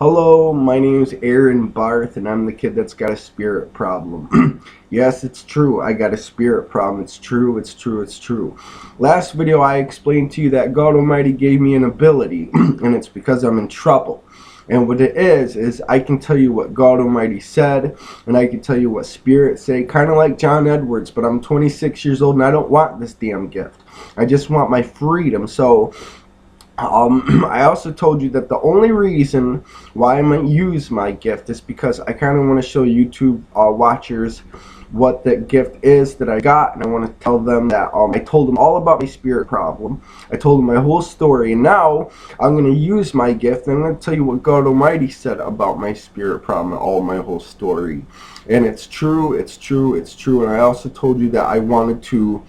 Hello, my name is Aaron Barth, and I'm the kid that's got a spirit problem. Yes, it's true. I got a spirit problem. It's true, it's true, it's true. Last video, I explained to you that God Almighty gave me an ability, and it's because I'm in trouble. And what it is I can tell you what God Almighty said, and I can tell you what spirits say, kind of like John Edwards, but I'm 26 years old, and I don't want this damn gift. I just want my freedom. So, I also told you that the only reason why I'm going to use my gift is because I kind of want to show YouTube watchers what the gift is that I got, and I want to tell them that I told them all about my spirit problem. I told them my whole story, and now I'm going to use my gift, and I'm going to tell you what God Almighty said about my spirit problem and all my whole story. And it's true, it's true, it's true. And I also told you that I wanted to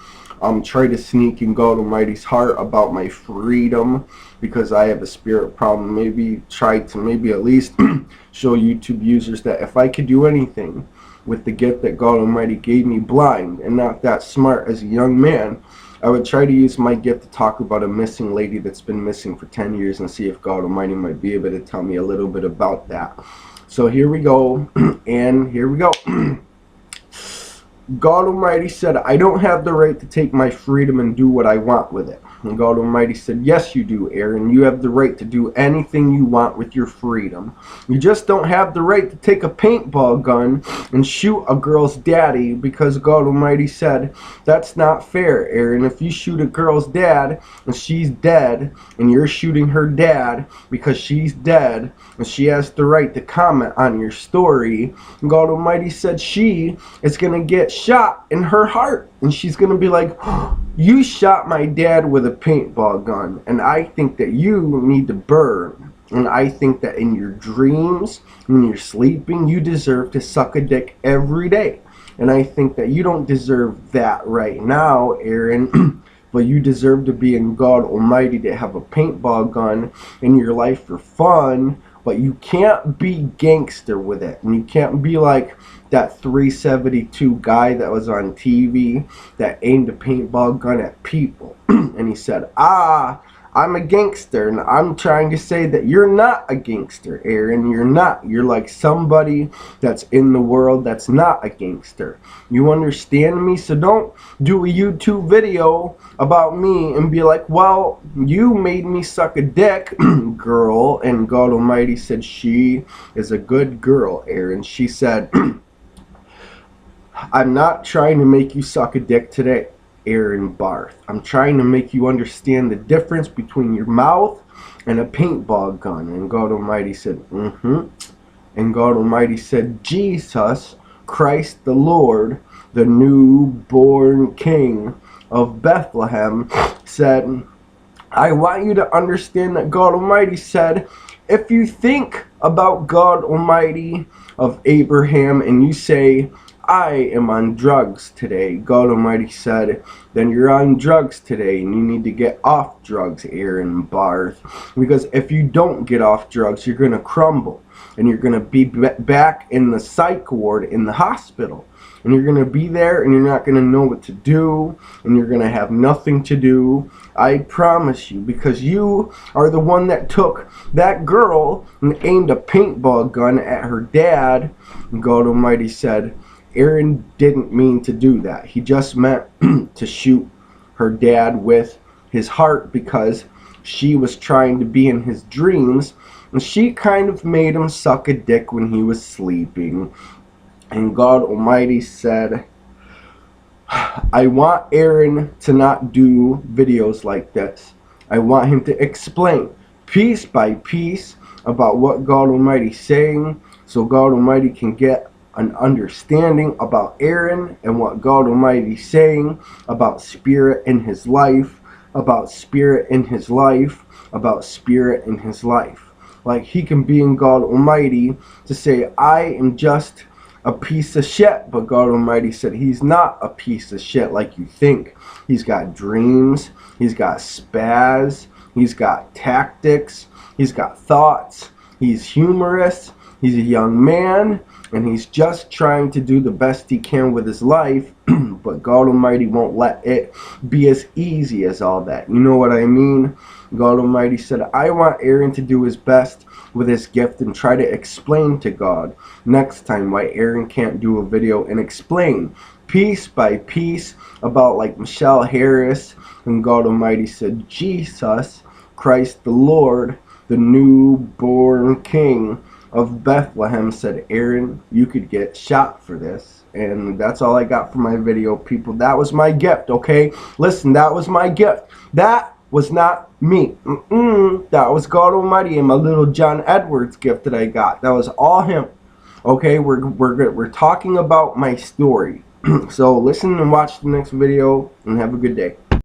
try to sneak in God Almighty's heart about my freedom because I have a spirit problem. Maybe try to at least show YouTube users that if I could do anything with the gift that God Almighty gave me, blind and not that smart as a young man, I would try to use my gift to talk about a missing lady that's been missing for 10 years and see if God Almighty might be able to tell me a little bit about that. So here we go, and here we go. God Almighty said, I don't have the right to take my freedom and do what I want with it. And God Almighty said, yes you do, Aaron. You have the right to do anything you want with your freedom. You just don't have the right to take a paintball gun and shoot a girl's daddy, because God Almighty said, that's not fair, Aaron. If you shoot a girl's dad and she's dead, and you're shooting her dad because she's dead, and she has the right to comment on your story, God Almighty said she is going to get shot in her heart, and she's going to be like, you shot my dad with a paintball gun, and I think that you need to burn. And I think that in your dreams, when you're sleeping, you deserve to suck a dick every day. And I think that you don't deserve that right now, Aaron. But you deserve to be in God Almighty, to have a paintball gun in your life for fun. But you can't be gangster with it. And you can't be like that 372 guy that was on TV that aimed a paintball gun at people. And he said, I'm a gangster, and I'm trying to say that you're not a gangster, Aaron. You're not. You're like somebody that's in the world that's not a gangster. You understand me? So don't do a YouTube video about me and be like, well, you made me suck a dick, girl. And God Almighty said she is a good girl, Aaron. She said, I'm not trying to make you suck a dick today, Aaron Barth. I'm trying to make you understand the difference between your mouth and a paintball gun. And God Almighty said, And God Almighty said, Jesus Christ the Lord, the newborn King of Bethlehem, said, I want you to understand that God Almighty said, if you think about God Almighty of Abraham and you say, I am on drugs today, God Almighty said, then you're on drugs today, and you need to get off drugs, Aaron Barth. Because if you don't get off drugs, you're going to crumble, and you're going to be back in the psych ward in the hospital. And you're going to be there, and you're not going to know what to do, and you're going to have nothing to do. I promise you, because you are the one that took that girl and aimed a paintball gun at her dad. And God Almighty said, Aaron didn't mean to do that. He just meant to shoot her dad with his heart because she was trying to be in his dreams, and she kind of made him suck a dick when he was sleeping. And God Almighty said, I want Aaron to not do videos like this. I want him to explain piece by piece about what God Almighty is saying, so God Almighty can get an understanding about Aaron and what God Almighty is saying about spirit in his life, about spirit in his life, about spirit in his life. Like he can be in God Almighty to say, I am just a piece of shit, but God Almighty said he's not a piece of shit like you think. He's got dreams, he's got spaz, he's got tactics, he's got thoughts, he's humorous, He's a young man, and he's just trying to do the best he can with his life, but God Almighty won't let it be as easy as all that. You know what I mean? God Almighty said, I want Aaron to do his best with his gift and try to explain to God next time why Aaron can't do a video and explain piece by piece about like Michelle Harris. And God Almighty said, Jesus Christ the Lord, the newborn King of Bethlehem, said, Aaron, you could get shot for this. And that's all I got for my video, people. That was my gift, okay? Listen, that was my gift. That was not me. That was God Almighty and my little John Edwards gift that I got. That was all him. Okay, we're talking about my story. So listen and watch the next video and have a good day.